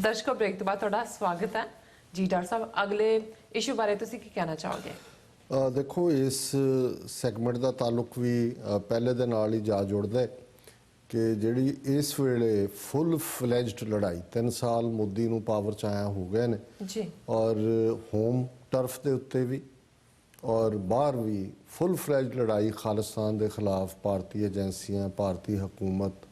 दर्शकों ब्रेक तो बाद थोड़ा स्वागत है जी। डॉक्टर साहब अगले इशू बारे तुसी की कहना चाहोगे? देखो इस सैगमेंट का ताल्लुक भी पहले दे नाल ही जा जुड़दा है कि जिहड़ी इस वेले फुल फ्लैजड लड़ाई 3 साल मोदी नूं पावर च आया हो गए ने जी और होम टर्फ के उत्ते भी और बाहर भी फुल फ्लैजड लड़ाई खालिस्तान के खिलाफ भारतीय एजेंसियां भारतीय हुकूमत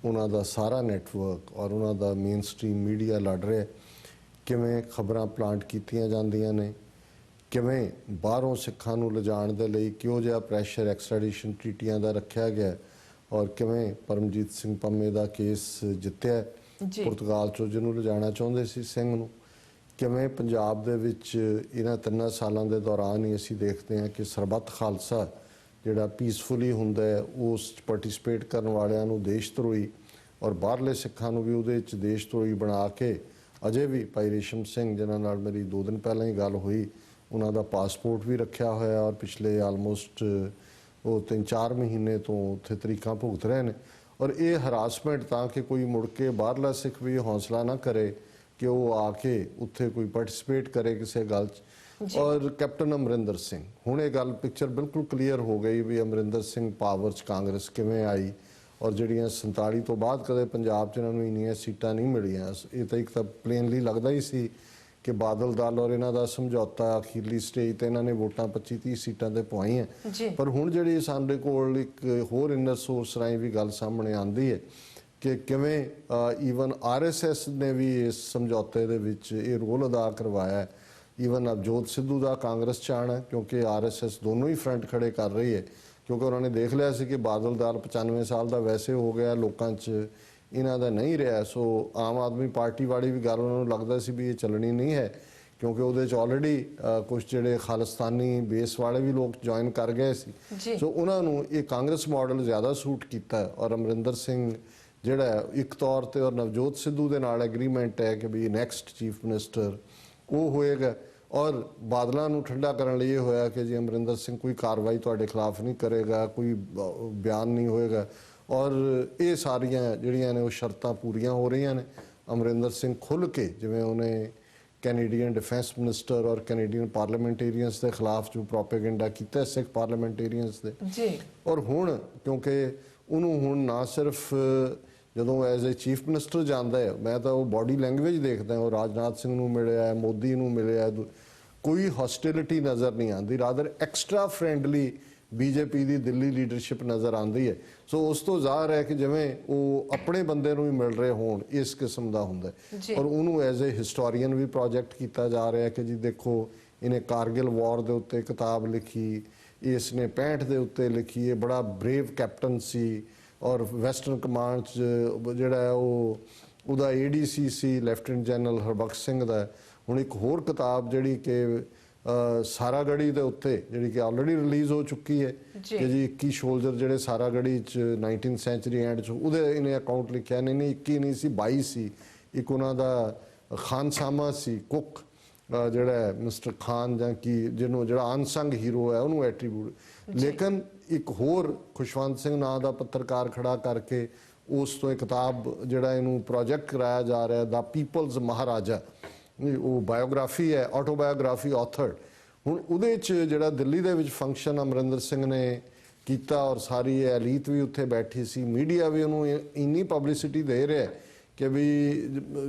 उन्हों का सारा नैटवर्क और उन्हों का मेन स्ट्रीम मीडिया लड़ रहा किवें खबरां प्लांट कीतियां जांदियां ने किवें बाहरों सिखां नूं लिजाण दे लई किहो जिहा प्रैशर एक्सट्रैडिशन ट्रीटियां दा रखिया गया और किवें परमजीत सिंह पंमे दा केस जित्तिया पुर्तगाल चों जिहनूं लिजाणा चाहुंदे सी सिंह नूं किवें पंजाब दे विच इन्हां 3 सालां दे दौरान ही असीं देखते हैं कि सरबत खालसा जिहड़ा पीसफुली हुंदा है उस पार्टिसिपेट करन वालियां नूं देश धरोही और बाहरले सिखां नूं भी उहदे विच देश धरोही बना के अजे भी भाई रेशम सिंह जिन्हां नाल मेरी 2 दिन पहलां ही गल हुई उन्हां दा पासपोर्ट भी रखिया होया और पिछले आलमोस्ट वो 3-4 महीने तो उत्थे तरीकां भुगत रहे ने और ये हरासमेंट तां कि कोई मुड़ के बाहरला सिख भी हौसला ना करे कि वो आके उत्थे कोई पार्टिसिपेट करे किसी गल और कैप्टन अमरिंदर सिंह हुण ये गल पिक्चर बिल्कुल क्लीयर हो गई भी अमरिंदर सिंह पावर च कांग्रेस किवें आई और जिहड़ियां 47 तो बाद कदे पंजाब च इन्हां नूं इन्नियां सीटां नहीं मिलियां। ये तो एक तो प्लेनली लगदा ही सी कि बादल दल और इन्हां दा समझौता अखीरली स्टेज ते इन्हां ने वोटां 25-30 सीटां ते पवाईयां पर हुण जिहड़ी साडे कोल एक होर इनर सोर्स राहीं भी गल सामने आंदी है कि किवें ईवन RSS ने भी इस समझौते दे विच ये रोल अदा करवाया है। ईवन नवजोत सिद्धू का कांग्रेस च आना क्योंकि RSS दोनों ही फ्रंट खड़े कर रही है क्योंकि उन्होंने देख लिया सी कि बादल दल 95 साल का वैसे हो गया लोगों च इन्हां दा नहीं रहा सो आम आदमी पार्टी वाली भी गल उन्होंने लगता सी भी ये चलनी नहीं है क्योंकि वो ऑलरेडी कुछ जोड़े खालिस्तानी बेस वाले भी लोग ज्वाइन कर गए सी सो उन्होंने ये कांग्रेस मॉडल ज़्यादा सूट किया और अमरिंदर सिंह जिहड़ा एक तौर पर और नवजोत सिद्धू के नाल एग्रीमेंट है कि भी नैक्सट चीफ मिनिस्टर वो होएगा और बादलों नूं ठंडा करने लिए होया कि जी अमरिंदर सिंह कोई कार्रवाई तुहाडे खिलाफ नहीं करेगा कोई बयान नहीं होएगा और ये सारियां जिहड़ियां ने वो शर्तां पूरियां हो रही ने। अमरिंदर सिंह खुल के जिवें उन्हें कैनेडियन डिफेंस मिनिस्टर और कैनेडियन पार्लीमेंटेरियंस के खिलाफ जो प्रोपेगेंडा किया सिख पार्लीमेंटेरियंस दे और हुण क्योंकि उन्होंने हुण ना सिर्फ ਜਦੋਂ ਐਜ਼ ਏ ਚੀਫ ਮਿਨਿਸਟਰ ਜਾਂਦਾ ਹੈ मैं तो वो बॉडी लैंगुएज देखदा वो राजनाथ सिंह नूं मिलिया है मोदी नूं मिलिया है कोई हॉस्टिलिटी नज़र नहीं आती रादर एक्सट्रा फ्रेंडली BJP की दिल्ली लीडरशिप नज़र आती है। सो उस तो ज़ाहिर है कि जिवें वो अपने बंदे नूं ही मिल रहे होण इस किस्म का हुंदा है और उन्होंने एज ए हिस्टोरीयन भी प्रोजेक्ट किया जा रहा है कि जी देखो इन्हें कारगिल वॉर के उत्ते किताब लिखी इसने 65 के उत्ते लिखी है बड़ा ब्रेव कैप्टन सी और वैसटर्न कमांड जोड़ा है वो ADC सी लैफ्टिनेंट जनरल हरबख्श सिंह का हुण एक होर किताब जी कि सारागढ़ी के उत्ते जी कि ऑलरेडी रिलीज़ हो चुकी है कि जी 21 सोल्जर जोड़े सारागढ़ी 19th सेंचुरी एंड उहदे इन्हें अकाउंट लिखा नहीं 21 नहीं सी 22 सी एक उन्हां दा खानसामा सी कुक जोड़ा है मिस्टर खान जां कि जिन्हों जो अनसंग हीरो है उन्होंने एट्रीब्यूट लेकिन एक होर खुशवंत सिंह नां दा पत्रकार खड़ा करके उस तो एक किताब जिहड़ा इनू प्रोजेक्ट कराया जा रहा है द पीपल्स महाराजा वो बायोग्राफी है ऑटोबायोग्राफी ऑथर्ड हुण उहदे च जिहड़ा दिल्ली दे विच फंक्शन अमरिंदर सिंह ने किया और सारी एलीट भी उत्थे बैठी सी मीडिया भी उन्होंने इन्नी पब्लिसिटी दे रहा है कि भी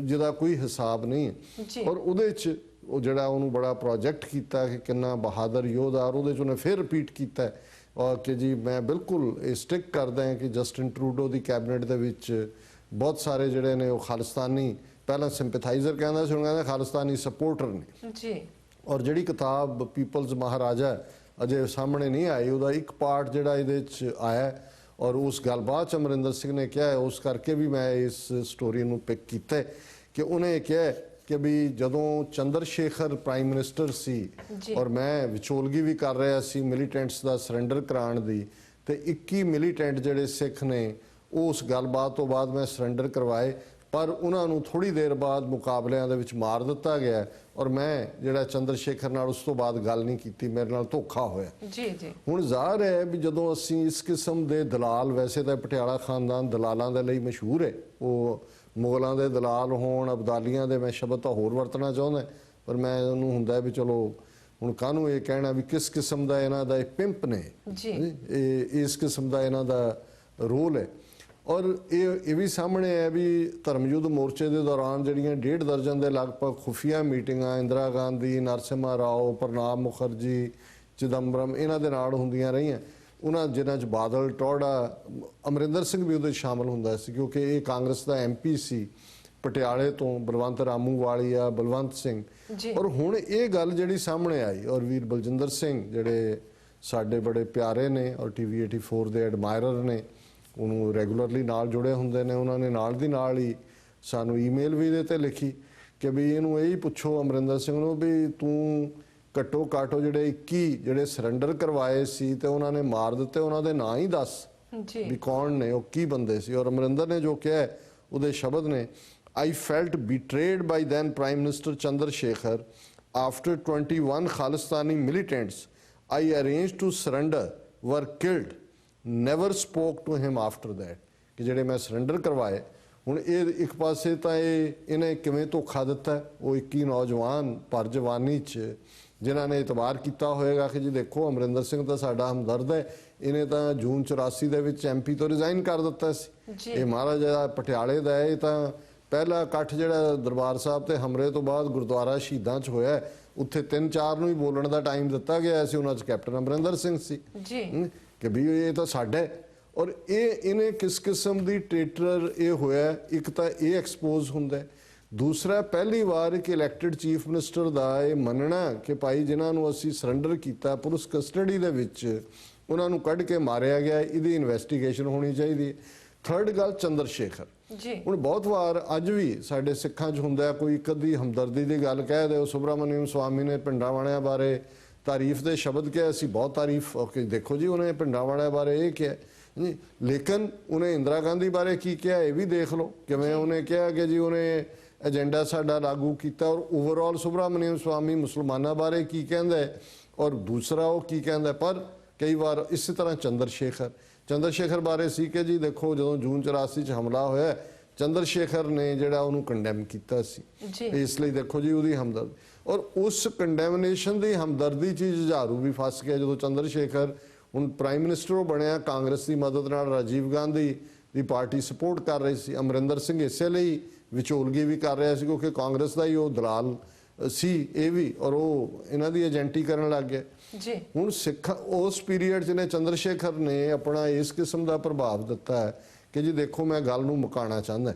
जिहदा कोई हिसाब नहीं है और उहदे च वो जिहड़ा उन्होंने बड़ा प्रोजेक्ट किया कि कितना बहादुर योद्धा और उहदे च उन्हें फिर रिपीट किया और कि जी मैं बिल्कुल स्टिक करदा कि जस्टिन ट्रूडो की कैबिनेट दे विच बहुत सारे जिहड़े ने वो खालिस्तानी पहला सिंपैथाइजर कहंदा सी हुण कहंदा खालिस्तानी सपोर्टर ने और जिहड़ी किताब पीपल्स महाराजा अजे सामने नहीं आई उहदा एक पार्ट जिहड़ा इहदे च आया और उस गलबात अमरिंदर सिंह ने कहा है उस करके भी मैं इस स्टोरी नूं पिक किया कि उन्हें कहा कि भी जदों चंद्रशेखर प्राइम मिनिस्टर सी और मैं विचोलगी भी कर रहा सी मिलीटेंट्स का सरेंडर कराने दी ते 21 मिलीटेंट जिहड़े सिख ने उस गलबात तो बाद मैं सरेंडर करवाए पर उन्होंने थोड़ी देर बाद मुकाबलियां दे विच मार दिता गया और मैं जिहड़ा चंद्रशेखर नाल उस तो बाद गल नहीं की मेरे नाल धोखा होया हुण ज़ाहिर है भी जदों असीं इस किस्म के दलाल वैसे तो पटियाला खानदान दलालों के लिए मशहूर है वो ਮੁਗਲਾਂ ਦੇ ਦਲਾਲ ਹੋਣ, ਅਬਦਾਲੀਆਂ ਦੇ, ਮੈਂ ਸ਼ਬਦ ਤਾਂ ਹੋਰ ਵਰਤਣਾ ਚਾਹੁੰਦਾ ਪਰ ਮੈਂ ਉਹਨੂੰ ਹੁੰਦਾ ਵੀ ਚਲੋ ਹੁਣ ਕਾਹਨੂੰ ਇਹ ਕਹਿਣਾ ਵੀ ਕਿਸ ਕਿਸਮ ਦਾ ਇਹਨਾਂ ਦਾ ਇਹ ਪਿੰਪ ਨੇ ਜੀ, ਇਸ ਕਿਸਮ ਦਾ ਇਹਨਾਂ ਦਾ ਰੋਲ ਹੈ। ਔਰ ਇਹ ਵੀ ਸਾਹਮਣੇ ਹੈ ਵੀ ਧਰਮਯੁੱਧ ਮੋਰਚੇ ਦੇ ਦੌਰਾਨ ਜਿਹੜੀਆਂ 1.5 ਦਰਜਨ ਦੇ ਲਗਭਗ ਖੁਫੀਆ ਮੀਟਿੰਗਾਂ ਇੰਦਰਾ ਗਾਂਧੀ, ਨਰਸਿਮਹਾ ਰਾਓ, ਪ੍ਰਣਾਬ ਮੁਖਰਜੀ, ਚਿਦੰਬਰਮ ਇਹਨਾਂ ਦੇ ਨਾਲ ਹੁੰਦੀਆਂ ਰਹੀਆਂ, ਉਹਨਾਂ ਜਿਨ੍ਹਾਂ 'ਚ ਬਾਦਲ, ਟੌੜਾ, ਅਮਰਿੰਦਰ ਸਿੰਘ ਵੀ ਉਹਦੇ ਸ਼ਾਮਲ ਹੁੰਦਾ ਸੀ ਕਿਉਂਕਿ ਇਹ ਕਾਂਗਰਸ ਦਾ MP ਸੀ ਪਟਿਆਲੇ ਤੋਂ, ਬਲਵੰਤ ਰਾਮੂਵਾਲੀਆ, ਬਲਵੰਤ ਸਿੰਘ। ਔਰ ਹੁਣ ਇਹ ਗੱਲ ਜਿਹੜੀ ਸਾਹਮਣੇ ਆਈ ਔਰ ਵੀਰ ਬਲਜਿੰਦਰ ਸਿੰਘ ਜਿਹੜੇ ਸਾਡੇ ਬੜੇ ਪਿਆਰੇ ਨੇ ਔਰ TV 84 ਦੇ ਐਡਮਾਇਰਰ ਨੇ, ਉਹਨੂੰ ਰੈਗੂਲਰਲੀ ਨਾਲ ਜੁੜੇ ਹੁੰਦੇ ਨੇ, ਉਹਨਾਂ ਨੇ ਨਾਲ ਦੀ ਨਾਲ ਹੀ ਸਾਨੂੰ ਈਮੇਲ ਵੀ ਇਹਦੇ 'ਤੇ ਲਿਖੀ ਕਿ ਵੀ ਇਹਨੂੰ ਇਹ ਹੀ ਪੁੱਛੋ ਅਮਰਿੰਦਰ ਸਿੰਘ ਨੂੰ ਵੀ ਤੂੰ ਘੱਟੋ ਘੱਟ ਜਿਹੜੇ 21 ਜਿਹੜੇ ਸਰੈਂਡਰ ਕਰਵਾਏ ਸੀ ਤੇ ਉਹਨਾਂ ਨੇ ਮਾਰ ਦਿੱਤੇ, ਉਹਨਾਂ ਦੇ ਨਾਂ ਹੀ ਦੱਸ ਵੀ ਕੌਣ ਨੇ, ਉਹ ਕੀ ਬੰਦੇ ਸੀ। ਔਰ ਅਮਰਿੰਦਰ ਨੇ ਜੋ ਕਿਹਾ ਉਹਦੇ ਸ਼ਬਦ ਨੇ, I felt betrayed by then Prime Minister Chandrasekhar. After 21 Khalistani militants I arranged to surrender were killed. Never spoke to him after that. ਕਿ ਜਿਹੜੇ ਮੈਂ ਸਰੈਂਡਰ ਕਰਵਾਏ, ਹੁਣ ਇਹ ਇੱਕ ਪਾਸੇ ਤਾਂ ਇਹਨੇ ਕਿਵੇਂ ਧੋਖਾ ਦਿੱਤਾ, ਉਹ 21 ਨੌਜਵਾਨ ਭਰ ਜਵਾਨੀ 'ਚ ਜਿਨ੍ਹਾਂ ਨੇ ਇਤਬਾਰ ਕੀਤਾ ਹੋਏਗਾ ਕਿ ਜੀ ਦੇਖੋ ਅਮਰਿੰਦਰ ਸਿੰਘ ਤਾਂ ਸਾਡਾ ਹਮਦਰਦ ਹੈ, ਇਹਨੇ ਤਾਂ ਜੂਨ 84 ਦੇ ਵਿੱਚ MP ਤੋਂ ਰਿਜ਼ਾਈਨ ਕਰ ਦਿੱਤਾ ਸੀ। ਇਹ ਮਹਾਰਾਜਾ ਪਟਿਆਲੇ ਦਾ ਹੈ, ਇਹ ਤਾਂ ਪਹਿਲਾ ਇਕੱਠ ਜਿਹੜਾ ਦਰਬਾਰ ਸਾਹਿਬ ਤੇ ਹਮਲੇ ਤੋਂ ਬਾਅਦ ਗੁਰਦੁਆਰਾ ਸ਼ਹੀਦਾਂ 'ਚ ਹੋਇਆ, ਉੱਥੇ 3-4 ਨੂੰ ਹੀ ਬੋਲਣ ਦਾ ਟਾਈਮ ਦਿੱਤਾ ਗਿਆ ਸੀ, ਉਹਨਾਂ 'ਚ ਕੈਪਟਨ ਅਮਰਿੰਦਰ ਸਿੰਘ ਸੀ ਕਿ ਵੀ ਇਹ ਤਾਂ ਸਾਡਾ। ਔਰ ਇਹਨੇ ਕਿਸ ਕਿਸਮ ਦੀ ਟ੍ਰੇਟਰ ਇਹ ਹੋਇਆ, ਇੱਕ ਤਾਂ ਇਹ ਐਕਸਪੋਜ਼ ਹੁੰਦਾ, ਦੂਸਰਾ ਪਹਿਲੀ ਵਾਰ ਇੱਕ ਇਲੈਕਟਡ ਚੀਫ ਮਿਨਿਸਟਰ ਦਾ ਇਹ ਮੰਨਣਾ ਕਿ ਭਾਈ ਜਿਨ੍ਹਾਂ ਨੂੰ ਅਸੀਂ ਸਰੈਂਡਰ ਕੀਤਾ ਪੁਲਿਸ ਕਸਟਡੀ ਦੇ ਵਿੱਚ ਉਹਨਾਂ ਨੂੰ ਕੱਢ ਕੇ ਮਾਰਿਆ ਗਿਆ, ਇਹਦੀ ਇਨਵੈਸਟੀਗੇਸ਼ਨ ਹੋਣੀ ਚਾਹੀਦੀ ਹੈ। ਥਰਡ ਗੱਲ ਚੰਦਰ ਸ਼ੇਖਰ, ਹੁਣ ਬਹੁਤ ਵਾਰ ਅੱਜ ਵੀ ਸਾਡੇ ਸਿੱਖਾਂ 'ਚ ਹੁੰਦਾ ਕੋਈ ਇੱਕ ਅੱਧੀ ਹਮਦਰਦੀ ਦੀ ਗੱਲ ਕਹਿ ਦਿਓ, ਸੁਬਰਾਮਨਿਅਮ ਸਵਾਮੀ ਨੇ ਪਿੰਡਾਂ ਵਾਲਿਆਂ ਬਾਰੇ ਤਾਰੀਫ ਦੇ ਸ਼ਬਦ ਕਿਹਾ, ਅਸੀਂ ਬਹੁਤ ਤਾਰੀਫ ਦੇਖੋ ਜੀ ਉਹਨੇ ਪਿੰਡਾਂ ਵਾਲਿਆਂ ਬਾਰੇ ਇਹ ਕਿਹਾ ਜੀ, ਲੇਕਿਨ ਉਹਨੇ ਇੰਦਰਾ ਗਾਂਧੀ ਬਾਰੇ ਕੀ ਕਿਹਾ ਇਹ ਵੀ ਦੇਖ ਲਓ, ਕਿਵੇਂ ਉਹਨੇ ਕਿਹਾ ਕਿ ਜੀ ਉਹਨੇ ਏਜੰਡਾ ਸਾਡਾ ਲਾਗੂ ਕੀਤਾ। ਔਰ ਓਵਰਆਲ ਸੁਬਰਾਮਨਿਅਮ ਸਵਾਮੀ ਮੁਸਲਮਾਨਾਂ ਬਾਰੇ ਕੀ ਕਹਿੰਦਾ ਔਰ ਦੂਸਰਾ ਉਹ ਕੀ ਕਹਿੰਦਾ। ਪਰ ਕਈ ਵਾਰ ਇਸੇ ਤਰ੍ਹਾਂ ਚੰਦਰ ਸ਼ੇਖਰ ਬਾਰੇ ਸੀ ਕਿ ਜੀ ਦੇਖੋ ਜਦੋਂ ਜੂਨ 84 'ਚ ਹਮਲਾ ਹੋਇਆ ਚੰਦਰ ਸ਼ੇਖਰ ਨੇ ਜਿਹੜਾ ਉਹਨੂੰ ਕੰਡੈਮ ਕੀਤਾ ਸੀ, ਇਸ ਲਈ ਦੇਖੋ ਜੀ ਉਹਦੀ ਹਮਦਰਦੀ, ਔਰ ਉਸ ਕੰਡੈਮਨੇਸ਼ਨ ਦੀ ਹਮਦਰਦੀ 'ਚ ਜੁਝਾਰੂ ਵੀ ਫਸ ਗਿਆ ਜਦੋਂ ਚੰਦਰ ਸ਼ੇਖਰ ਹੁਣ ਪ੍ਰਾਈਮ ਮਿਨਿਸਟਰ ਉਹ ਬਣਿਆ, ਕਾਂਗਰਸ ਦੀ ਮਦਦ ਨਾਲ ਰਾਜੀਵ ਗਾਂਧੀ ਦੀ ਪਾਰਟੀ ਸਪੋਰਟ ਕਰ ਰਹੀ ਸੀ, ਅਮਰਿੰਦਰ ਸਿੰਘ ਇਸੇ ਲਈ ਵਿਚੋਲਗੀ ਵੀ ਕਰ ਰਿਹਾ ਸੀ ਕਿਉਂਕਿ ਕਾਂਗਰਸ ਦਾ ਹੀ ਉਹ ਦਲਾਲ ਸੀ ਇਹ ਵੀ, ਔਰ ਉਹ ਇਹਨਾਂ ਦੀ ਏਜੰਟੀ ਕਰਨ ਲੱਗ ਗਿਆ। ਹੁਣ ਸਿੱਖਾਂ ਉਸ ਪੀਰੀਅਡ 'ਚ ਨੇ ਚੰਦਰ ਸ਼ੇਖਰ ਨੇ ਆਪਣਾ ਇਸ ਕਿਸਮ ਦਾ ਪ੍ਰਭਾਵ ਦਿੱਤਾ ਹੈ ਕਿ ਜੀ ਦੇਖੋ ਮੈਂ ਗੱਲ ਨੂੰ ਮੁਕਾਉਣਾ ਚਾਹੁੰਦਾ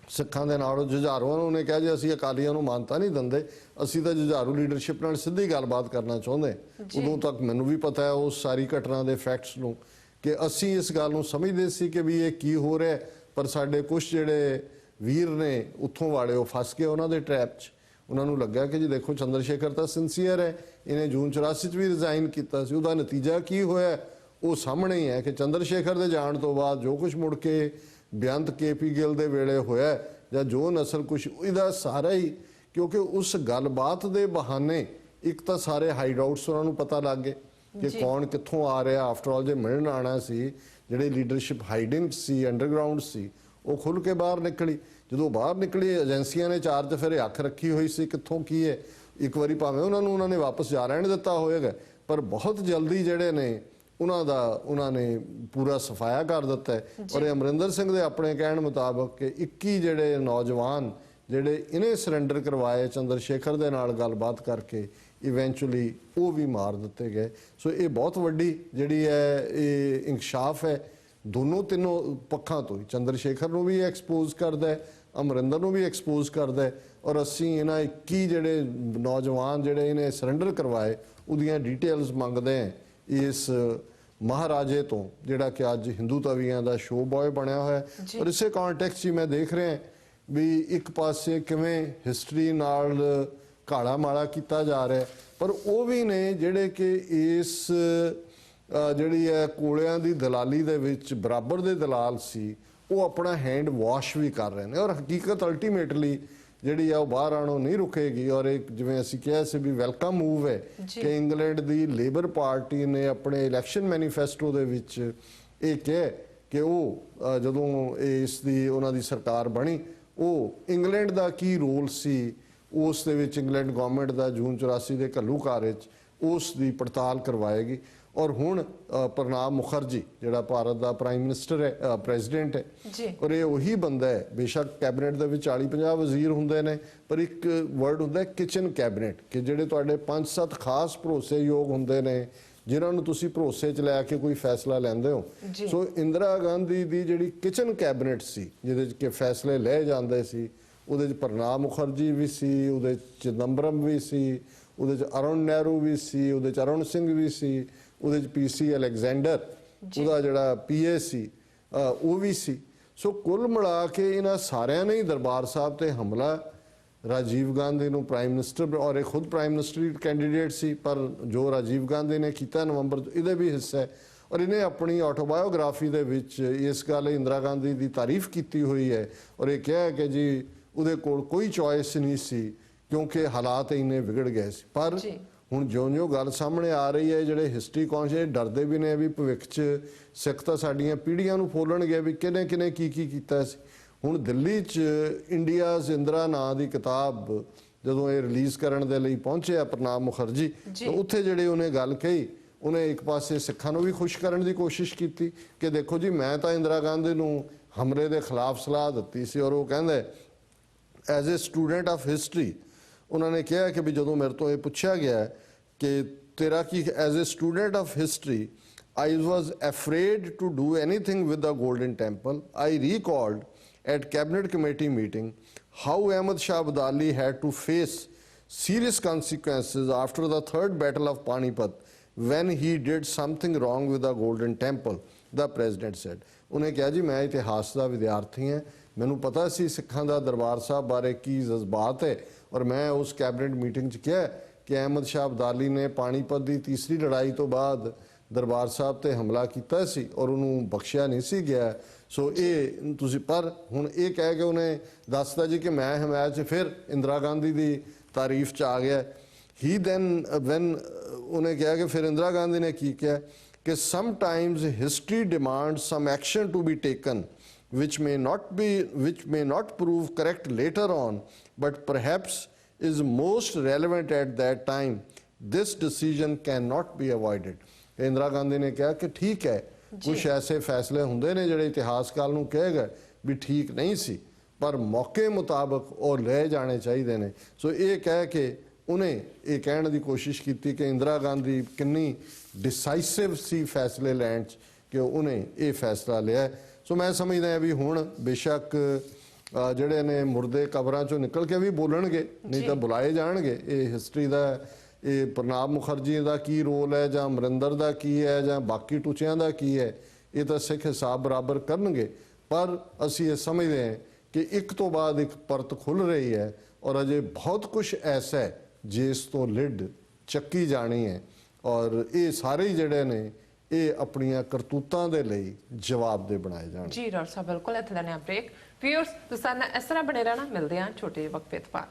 ਸਿੱਖਾਂ ਦੇ ਨਾਲ। ਜੁਝਾਰੂਆਂ ਨੂੰ ਉਹਨੇ ਕਿਹਾ ਜੀ ਅਸੀਂ ਅਕਾਲੀਆਂ ਨੂੰ ਮਾਨਤਾ ਨਹੀਂ ਦਿੰਦੇ, ਅਸੀਂ ਤਾਂ ਜੁਝਾਰੂ ਲੀਡਰਸ਼ਿਪ ਨਾਲ ਸਿੱਧੀ ਗੱਲਬਾਤ ਕਰਨਾ ਚਾਹੁੰਦੇ। ਉਦੋਂ ਤੱਕ ਮੈਨੂੰ ਵੀ ਪਤਾ ਹੈ ਉਸ ਸਾਰੀ ਘਟਨਾ ਦੇ ਫੈਕਟਸ ਨੂੰ ਕਿ ਅਸੀਂ ਇਸ ਗੱਲ ਨੂੰ ਸਮਝਦੇ ਸੀ ਕਿ ਵੀ ਇਹ ਕੀ ਹੋ ਰਿਹਾ, ਪਰ ਸਾਡੇ ਕੁਝ ਜਿਹੜੇ ਵੀਰ ਨੇ ਉੱਥੋਂ ਵਾਲੇ ਉਹ ਫਸ ਗਏ ਉਹਨਾਂ ਦੇ ਟ੍ਰੈਪ 'ਚ। ਉਹਨਾਂ ਨੂੰ ਲੱਗਾ ਕਿ ਜੀ ਦੇਖੋ ਚੰਦਰ ਸ਼ੇਖਰ ਤਾਂ ਸਿੰਸੀਅਰ ਹੈ, ਇਹਨੇ ਜੂਨ 84 'ਚ ਵੀ ਰਿਜ਼ਾਈਨ ਕੀਤਾ ਸੀ, ਉਹਦਾ ਨਤੀਜਾ ਕੀ ਹੋਇਆ ਉਹ ਸਾਹਮਣੇ ਹੀ ਹੈ ਕਿ ਚੰਦਰ ਸ਼ੇਖਰ ਦੇ ਜਾਣ ਤੋਂ ਬਾਅਦ ਜੋ ਕੁਝ ਮੁੜ ਕੇ ਬੇਅੰਤ KP ਗਿੱਲ ਦੇ ਵੇਲੇ ਹੋਇਆ ਜਾਂ ਜੋ ਨਸਲ ਕੁਛ ਇਹਦਾ ਸਾਰਾ ਹੀ, ਕਿਉਂਕਿ ਉਸ ਗੱਲਬਾਤ ਦੇ ਬਹਾਨੇ ਇੱਕ ਤਾਂ ਸਾਰੇ ਹਾਈਡ ਆਊਟਸ ਉਹਨਾਂ ਨੂੰ ਪਤਾ ਲੱਗ ਗਏ ਕਿ ਕੌਣ ਕਿੱਥੋਂ ਆ ਰਿਹਾ। ਆਫਟਰ ਆਲ ਜੇ ਮਿਲਣ ਆਣਾ ਸੀ, ਜਿਹੜੇ ਲੀਡਰਸ਼ਿਪ ਹਾਈਡਿੰਗ ਸੀ, ਅੰਡਰਗਰਾਉਂਡ ਸੀ, ਉਹ ਖੁੱਲ ਕੇ ਬਾਹਰ ਨਿਕਲੀ। ਜਦੋਂ ਬਾਹਰ ਨਿਕਲੀ ਏਜੰਸੀਆਂ ਨੇ ਚਾਰਜ ਫਿਰ ਅੱਖ ਰੱਖੀ ਹੋਈ ਸੀ ਕਿੱਥੋਂ ਕੀ ਹੈ, ਇੱਕ ਵਾਰੀ ਭਾਵੇਂ ਉਹਨਾਂ ਨੇ ਵਾਪਸ ਜਾ ਰਹਿਣ ਦਿੱਤਾ ਹੋਏਗਾ, ਪਰ ਬਹੁਤ ਜਲਦੀ ਜਿਹੜੇ ਨੇ ਉਹਨਾਂ ਨੇ ਪੂਰਾ ਸਫਾਇਆ ਕਰ ਦਿੱਤਾ। ਔਰ ਇਹ ਅਮਰਿੰਦਰ ਸਿੰਘ ਦੇ ਆਪਣੇ ਕਹਿਣ ਮੁਤਾਬਕ ਕਿ 21 ਜਿਹੜੇ ਨੌਜਵਾਨ ਜਿਹੜੇ ਇਹਨੇ ਸਰੈਂਡਰ ਕਰਵਾਏ ਚੰਦਰ ਸ਼ੇਖਰ ਦੇ ਨਾਲ ਗੱਲਬਾਤ ਕਰਕੇ ਇਵੈਂਚੁਅਲੀ ਉਹ ਵੀ ਮਾਰ ਦਿੱਤੇ ਗਏ। ਸੋ ਇਹ ਬਹੁਤ ਵੱਡੀ ਜਿਹੜੀ ਹੈ ਇਹ ਇੰਕਸ਼ਾਫ ਹੈ ਦੋਨੋਂ ਤਿੰਨੋਂ ਪੱਖਾਂ ਤੋਂ ਹੀ। ਚੰਦਰ ਸ਼ੇਖਰ ਨੂੰ ਵੀ ਐਕਸਪੋਜ਼ ਕਰਦਾ ਹੈ, ਅਮਰਿੰਦਰ ਨੂੰ ਵੀ ਐਕਸਪੋਜ਼ ਕਰਦਾ ਹੈ, ਔਰ ਅਸੀਂ ਇਹਨਾਂ 21 ਜਿਹੜੇ ਨੌਜਵਾਨ ਜਿਹੜੇ ਇਹਨੇ ਸਰੈਂਡਰ ਕਰਵਾਏ ਉਹਦੀਆਂ ਡਿਟੇਲਸ ਮੰਗਦੇ ਹਾਂ ਇਸ ਮਹਾਰਾਜੇ ਤੋਂ ਜਿਹੜਾ ਕਿ ਅੱਜ ਹਿੰਦੂ ਤਵੀਆਂ ਦਾ ਸ਼ੋ ਬॉय ਬਣਿਆ ਹੋਇਆ। ਔਰ ਇਸੇ ਕੰਟੈਕਸਟ 'ਚ ਮੈਂ ਦੇਖ ਰਿਹਾ ਵੀ ਇੱਕ ਪਾਸੇ ਕਿਵੇਂ ਹਿਸਟਰੀ ਨਾਲ ਕਾਲਾ ਮਾਲਾ ਕੀਤਾ ਜਾ ਰਿਹਾ, ਪਰ ਉਹ ਵੀ ਨੇ ਜਿਹੜੇ ਕਿ ਇਸ ਜਿਹੜੀ ਹੈ ਕੋਲਿਆਂ ਦੀ ਦਲਾਲੀ ਦੇ ਵਿੱਚ ਬਰਾਬਰ ਦੇ ਦਲਾਲ ਸੀ, ਉਹ ਆਪਣਾ ਹੈਂਡ ਵਾਸ਼ ਵੀ ਕਰ ਰਹੇ ਨੇ। ਔਰ ਹਕੀਕਤ ਅਲਟੀਮੇਟਲੀ ਜਿਹੜੀ ਆ ਉਹ ਬਾਹਰ ਆਣੋਂ ਨਹੀਂ ਰੁਕੇਗੀ। ਔਰ ਇੱਕ ਜਿਵੇਂ ਅਸੀਂ ਕਿਹਾ ਸੀ ਵੀ ਵੈਲਕਮ ਮੂਵ ਹੈ ਕਿ ਇੰਗਲੈਂਡ ਦੀ ਲੇਬਰ ਪਾਰਟੀ ਨੇ ਆਪਣੇ ਇਲੈਕਸ਼ਨ ਮੈਨੀਫੈਸਟੋ ਦੇ ਵਿੱਚ ਇਹ ਕਿਹਾ ਕਿ ਉਹ ਜਦੋਂ ਇਸ ਦੀ ਉਹਨਾਂ ਦੀ ਸਰਕਾਰ ਬਣੀ ਉਹ ਇੰਗਲੈਂਡ ਦਾ ਕੀ ਰੋਲ ਸੀ ਉਸ ਦੇ ਵਿੱਚ, ਇੰਗਲੈਂਡ ਗਵਰਨਮੈਂਟ ਦਾ ਜੂਨ 84 ਦੇ ਘੱਲੂਘਾਰੇ 'ਚ ਉਸ ਦੀ ਪੜਤਾਲ ਕਰਵਾਏਗੀ। ਔਰ ਹੁਣ ਪ੍ਰਣਾਬ ਮੁਖਰਜੀ ਜਿਹੜਾ ਭਾਰਤ ਦਾ ਪ੍ਰਾਈਮ ਮਿਨਿਸਟਰ ਹੈ, ਪ੍ਰੈਜ਼ੀਡੈਂਟ ਹੈ, ਔਰ ਇਹ ਉਹੀ ਬੰਦਾ ਹੈ, ਬੇਸ਼ੱਕ ਕੈਬਨਿਟ ਦੇ ਵਿੱਚ 40-50 ਵਜ਼ੀਰ ਹੁੰਦੇ ਨੇ, ਪਰ ਇੱਕ ਵਰਡ ਹੁੰਦਾ ਕਿਚਨ ਕੈਬਨਿਟ, ਕਿ ਜਿਹੜੇ ਤੁਹਾਡੇ 5-7 ਖਾਸ ਭਰੋਸੇਯੋਗ ਹੁੰਦੇ ਨੇ ਜਿਨ੍ਹਾਂ ਨੂੰ ਤੁਸੀਂ ਭਰੋਸੇ 'ਚ ਲੈ ਕੇ ਕੋਈ ਫੈਸਲਾ ਲੈਂਦੇ ਹੋ। ਸੋ ਇੰਦਰਾ ਗਾਂਧੀ ਦੀ ਜਿਹੜੀ ਕਿਚਨ ਕੈਬਨਿਟ ਸੀ ਜਿਹਦੇ 'ਚ ਕਿ ਫੈਸਲੇ ਲਏ ਜਾਂਦੇ ਸੀ, ਉਹਦੇ 'ਚ ਪ੍ਰਣਾਬ ਮੁਖਰਜੀ ਵੀ ਸੀ, ਉਹਦੇ 'ਚ ਚਿਦੰਬਰਮ ਵੀ ਸੀ, ਉਹਦੇ 'ਚ ਅਰੁਣ ਨਹਿਰੂ ਵੀ ਸੀ, ਉਹਦੇ 'ਚ ਅਰੁਣ ਸਿੰਘ ਵੀ ਸੀ, ਉਹਦੇ 'ਚ PC ਅਲੈਗਜ਼ੈਂਡਰ ਉਹਦਾ ਜਿਹੜਾ PA ਸੀ ਉਹ ਵੀ ਸੀ। ਸੋ ਕੁੱਲ ਮਿਲਾ ਕੇ ਇਹਨਾਂ ਸਾਰਿਆਂ ਨੇ ਹੀ ਦਰਬਾਰ ਸਾਹਿਬ ਤੇ ਹਮਲਾ, ਰਾਜੀਵ ਗਾਂਧੀ ਨੂੰ ਪ੍ਰਾਈਮ ਮਿਨਿਸਟਰ, ਔਰ ਇਹ ਖੁਦ ਪ੍ਰਾਈਮ ਮਿਨਿਸਟਰ ਕੈਂਡੀਡੇਟ ਸੀ, ਪਰ ਜੋ ਰਾਜੀਵ ਗਾਂਧੀ ਨੇ ਕੀਤਾ ਨਵੰਬਰ ਇਹਦੇ ਵੀ ਹਿੱਸਾ ਹੈ। ਔਰ ਇਹਨੇ ਆਪਣੀ ਆਟੋਬਾਇਓਗ੍ਰਾਫੀ ਦੇ ਵਿੱਚ ਇਸ ਗੱਲ ਇੰਦਰਾ ਗਾਂਧੀ ਦੀ ਤਾਰੀਫ ਕੀਤੀ ਹੋਈ ਹੈ ਔਰ ਇਹ ਕਿਹਾ ਕਿ ਜੀ ਉਹਦੇ ਕੋਲ ਕੋਈ ਚੋਇਸ ਨਹੀਂ ਸੀ ਕਿਉਂਕਿ ਹਾਲਾਤ ਇੰਨੇ ਵਿਗੜ ਗਏ ਸੀ। ਪਰ ਹੁਣ ਜਿਉਂ-ਜਿਉਂ ਗੱਲ ਸਾਹਮਣੇ ਆ ਰਹੀ ਹੈ, ਜਿਹੜੇ ਹਿਸਟਰੀ ਕੌਨਸ਼ੀਅਸ ਡਰਦੇ ਵੀ ਨੇ ਵੀ ਭਵਿੱਖ 'ਚ ਸਿੱਖ ਤਾਂ ਸਾਡੀਆਂ ਪੀੜ੍ਹੀਆਂ ਨੂੰ ਫੋਲਣਗੇ ਵੀ ਕਿਹਨੇ ਕੀ ਕੀਤਾ ਸੀ। ਹੁਣ ਦਿੱਲੀ 'ਚ ਇੰਡੀਆਜ਼ ਇੰਦਰਾ ਨਾਂ ਦੀ ਕਿਤਾਬ ਜਦੋਂ ਇਹ ਰਿਲੀਜ਼ ਕਰਨ ਦੇ ਲਈ ਪਹੁੰਚਿਆ ਪ੍ਰਣਾਬ ਮੁਖਰਜੀ, ਤਾਂ ਉੱਥੇ ਜਿਹੜੇ ਉਹਨੇ ਗੱਲ ਕਹੀ, ਉਹਨੇ ਇੱਕ ਪਾਸੇ ਸਿੱਖਾਂ ਨੂੰ ਵੀ ਖੁਸ਼ ਕਰਨ ਦੀ ਕੋਸ਼ਿਸ਼ ਕੀਤੀ ਕਿ ਦੇਖੋ ਜੀ ਮੈਂ ਤਾਂ ਇੰਦਰਾ ਗਾਂਧੀ ਨੂੰ ਹਮਲੇ ਦੇ ਖਿਲਾਫ ਸਲਾਹ ਦਿੱਤੀ ਸੀ। ਔਰ ਉਹ ਕਹਿੰਦਾ as a student of history ਉਹਨਾਂ ਨੇ ਕਿਹਾ ਕਿ ਵੀ ਜਦੋਂ ਮੇਰੇ ਤੋਂ ਇਹ ਪੁੱਛਿਆ ਗਿਆ ਕਿ ਤੇਰਾ ਕੀ, as a student of history I was afraid to do anything with the Golden Temple. I recalled at Cabinet Committee meeting how Ahmad Shah Abdali had to face serious consequences after the third battle of Panipat when he did something wrong with the Golden Temple, the president said. ਉਹਨੇ ਕਿਹਾ ਜੀ ਮੈਂ ਇਤਿਹਾਸ ਦਾ ਵਿਦਿਆਰਥੀ ਹਾਂ, ਮੈਨੂੰ ਪਤਾ ਸੀ ਸਿੱਖਾਂ ਦਾ ਦਰਬਾਰ ਸਾਹਿਬ ਬਾਰੇ ਕੀ ਜਜ਼ਬਾਤ ਹੈ, ਔਰ ਮੈਂ ਉਸ ਕੈਬਨਿਟ ਮੀਟਿੰਗ 'ਚ ਕਿਹਾ ਕਿ ਅਹਿਮਦ ਸ਼ਾਹ ਅਬਦਾਲੀ ਨੇ ਪਾਣੀਪਤ ਦੀ ਤੀਸਰੀ ਲੜਾਈ ਤੋਂ ਬਾਅਦ ਦਰਬਾਰ ਸਾਹਿਬ ਤੇ ਹਮਲਾ ਕੀਤਾ ਸੀ ਔਰ ਉਹਨੂੰ ਬਖਸ਼ਿਆ ਨਹੀਂ ਸੀ ਗਿਆ। ਸੋ ਇਹ ਤੁਸੀਂ, ਪਰ ਹੁਣ ਇਹ ਕਹਿ ਕੇ ਉਹਨੇ ਦੱਸਦਾ ਜੀ ਕਿ ਮੈਂ ਹਮਾਇਤ 'ਚ ਫਿਰ ਇੰਦਰਾ ਗਾਂਧੀ ਦੀ ਤਾਰੀਫ 'ਚ ਆ ਗਿਆ। ਹੀ ਦੈਨ ਵੈਨ ਉਹਨੇ ਕਿਹਾ ਕਿ ਫਿਰ ਇੰਦਰਾ ਗਾਂਧੀ ਨੇ ਕੀ ਕਿਹਾ ਕਿ sometimes history demand some action to be taken which may not prove correct later on but perhaps is most relevant at that time. This decision cannot be avoided. Indira Gandhi ਨੇ ਕਿਹਾ ਕਿ ਠੀਕ ਹੈ ਕੁਝ ਐਸੇ ਫੈਸਲੇ ਹੁੰਦੇ ਨੇ ਜਿਹੜੇ ਇਤਿਹਾਸਕਾਰ ਨੂੰ ਕਹੇਗਾ ਵੀ ਠੀਕ ਨਹੀਂ ਸੀ, ਪਰ ਮੌਕੇ ਮੁਤਾਬਕ ਉਹ ਲਏ ਜਾਣੇ ਚਾਹੀਦੇ ਨੇ। ਸੋ ਇਹ ਕਹਿ ਕੇ ਉਹਨੇ ਇਹ ਕਹਿਣ ਦੀ ਕੋਸ਼ਿਸ਼ ਕੀਤੀ ਕਿ ਇੰਦਰਾ ਗਾਂਧੀ ਕਿੰਨੀ ਡਿਸਾਈਸਿਵ ਸੀ ਫੈਸਲੇ ਲੈਣ 'ਚ ਕਿ ਉਹਨੇ ਇਹ ਫੈਸਲਾ ਲਿਆ। ਸੋ ਮੈਂ ਸਮਝਦਾ ਵੀ ਹੁਣ ਬੇਸ਼ੱਕ ਜਿਹੜੇ ਨੇ ਮੁਰਦੇ ਕਬਰਾਂ 'ਚੋਂ ਨਿਕਲ ਕੇ ਵੀ ਬੋਲਣਗੇ, ਨਹੀਂ ਤਾਂ ਬੁਲਾਏ ਜਾਣਗੇ। ਇਹ ਹਿਸਟਰੀ ਦਾ, ਇਹ ਪ੍ਰਣਾਬ ਮੁਖਰਜੀ ਦਾ ਕੀ ਰੋਲ ਹੈ ਜਾਂ ਅਮਰਿੰਦਰ ਦਾ ਕੀ ਹੈ ਜਾਂ ਬਾਕੀ ਟੂਚਿਆਂ ਦਾ ਕੀ ਹੈ, ਇਹ ਤਾਂ ਸਿੱਖ ਹਿਸਾਬ ਬਰਾਬਰ ਕਰਨਗੇ। ਪਰ ਅਸੀਂ ਇਹ ਸਮਝਦੇ ਹਾਂ ਕਿ ਇੱਕ ਤੋਂ ਬਾਅਦ ਇੱਕ ਪਰਤ ਖੁੱਲ੍ਹ ਰਹੀ ਹੈ ਔਰ ਅਜੇ ਬਹੁਤ ਕੁਝ ਐਸਾ ਹੈ ਜਿਸ ਤੋਂ ਲਿਡ ਚੱਕੀ ਜਾਣੀ ਹੈ ਔਰ ਇਹ ਸਾਰੇ ਜਿਹੜੇ ਨੇ ਇਹ ਆਪਣੀਆਂ ਕਰਤੂਤਾਂ ਦੇ ਲਈ ਜਵਾਬਦੇਹ ਬਣਾਏ ਜਾਣ। ਜੀ ਡਾਕਟਰ ਸਾਹਿਬ, ਬਿਲਕੁਲ। ਇੱਥੇ ਦਾ ਨਿਆ ਬ੍ਰੇਕ। ਵੀਅਰਸ ਤੁਸੀਂ ਇਸ ਤਰ੍ਹਾਂ ਬਣੇ ਰਹਿਣਾ, ਮਿਲਦੇ ਹਾਂ ਛੋਟੇ ਜਿਹੇ ਵਕਫੇ ਤੋਂ ਬਾਅਦ।